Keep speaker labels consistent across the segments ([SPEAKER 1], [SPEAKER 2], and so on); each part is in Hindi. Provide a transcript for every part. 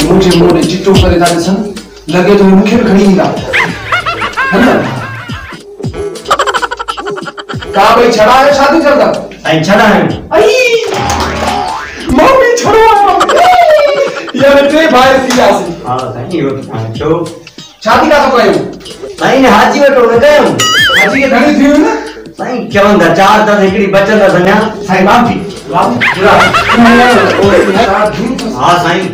[SPEAKER 1] मुझे मोड़े चिट्टो करे दाने सन लगे तो मुखे भी खड़ी नहीं है ना का भाई छड़ा है शादी चलता
[SPEAKER 2] आई छड़ा है
[SPEAKER 1] आई मम्मी छड़ो यार ते भाई थी आसी
[SPEAKER 2] हां सही हो तो
[SPEAKER 1] शादी का तो कयो
[SPEAKER 2] साईं ने हाजी वटो न कयो
[SPEAKER 1] हाजी के घणी थी ना
[SPEAKER 2] साईं चवंदा चार त हिकड़ी बचंदा सन्या
[SPEAKER 1] साईं माफी पूरा
[SPEAKER 2] हां साईं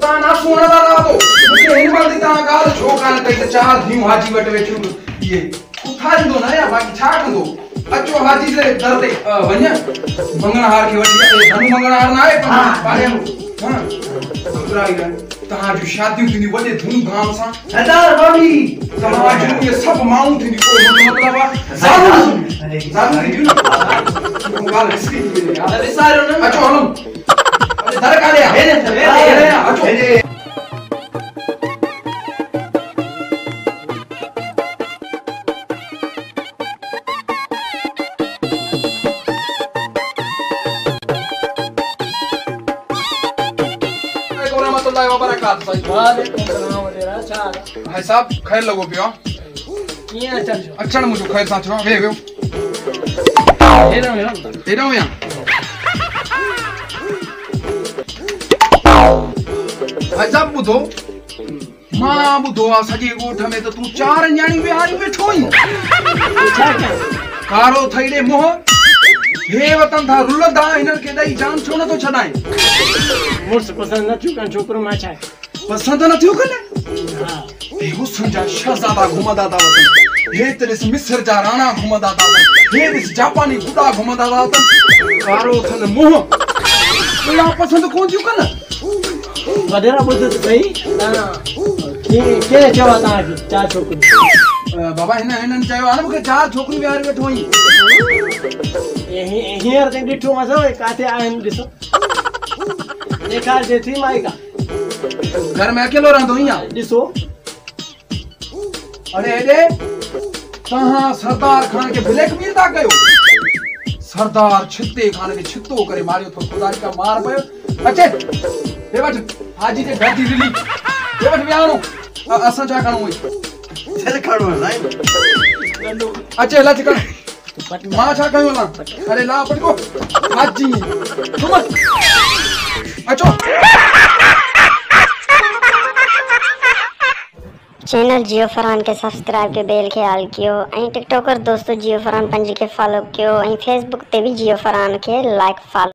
[SPEAKER 1] ता ना सुणदा ना तो मुझे हिन बार दी ता गाल छो कान कई त चार धी हाजी वट वेठू ये उथारिंदो ना या बाकी छा कंदो अचो हाजी से दर ते वञ मंगणहार के वठी धनु मंगणहार ना आहे पाले हां बुराई है तहां जो शादी थी वडे धूमधाम सा
[SPEAKER 2] सरदार बाबी
[SPEAKER 1] तहां जो ये सब माउंट थी को मतलब जान थी ना गाल इसकी अरे सारो ना अचो हलो अरे दर काले हे अचो भाई साहब खैर लगो पियो अच्छा मुझे खैर साथ वे वे एडो या भाई साहब बुधो मां बुधो आ सजे गोठ में तो तू चार न्याणी बिहारी बैठो ही कारो थईडे मोह हे वतन था रुलदा इनन के दई जान छो न तो छडाई
[SPEAKER 3] मुर्स पसंद न थियो कन छोकरो मा छा
[SPEAKER 1] पसंद न थियो कने हां हे हुसन जा शहजादा घुमदा ता वतन हे तेरे मिस्र जा राणा घुमदा ता हे दिस जापानी गुडा घुमदा ता कारो थन मोह तुला पसंद कोन थियो कने
[SPEAKER 3] वडेरा बुध सही हां के चवा ता चार छोकरो
[SPEAKER 1] बाबा हिनन चायो आन मुके चार छोकरी बिहार बैठो ही
[SPEAKER 3] हियर ते डिठो मसो काथे आइन दिसो देखा जे थी माइका
[SPEAKER 1] घर में अकेलो रहंदो हिया
[SPEAKER 3] दिसो
[SPEAKER 1] अरे एडे तहां सरदार खान के ब्लैकमेल ता कयो सरदार छिते खान के छितो करे मारियो तो खुदा का मार पयो अचे हे वठ हाजी जे घर दी रिली हे वठ बियानो असा जा कणो
[SPEAKER 2] चल खड़ो साईं
[SPEAKER 1] अचे ला चिकन मां छा कयो ला अरे ला पटको हाजी तुम अचो
[SPEAKER 4] चैनल जियो फरहान के सब्सक्राइब के बेल के हाल कियो ऐं टिकटॉकर दोस्तों जियो फरहान 5 के फॉलो कियो ऐं फेसबुक ते भी जियो फरहान के लाइक फॉलो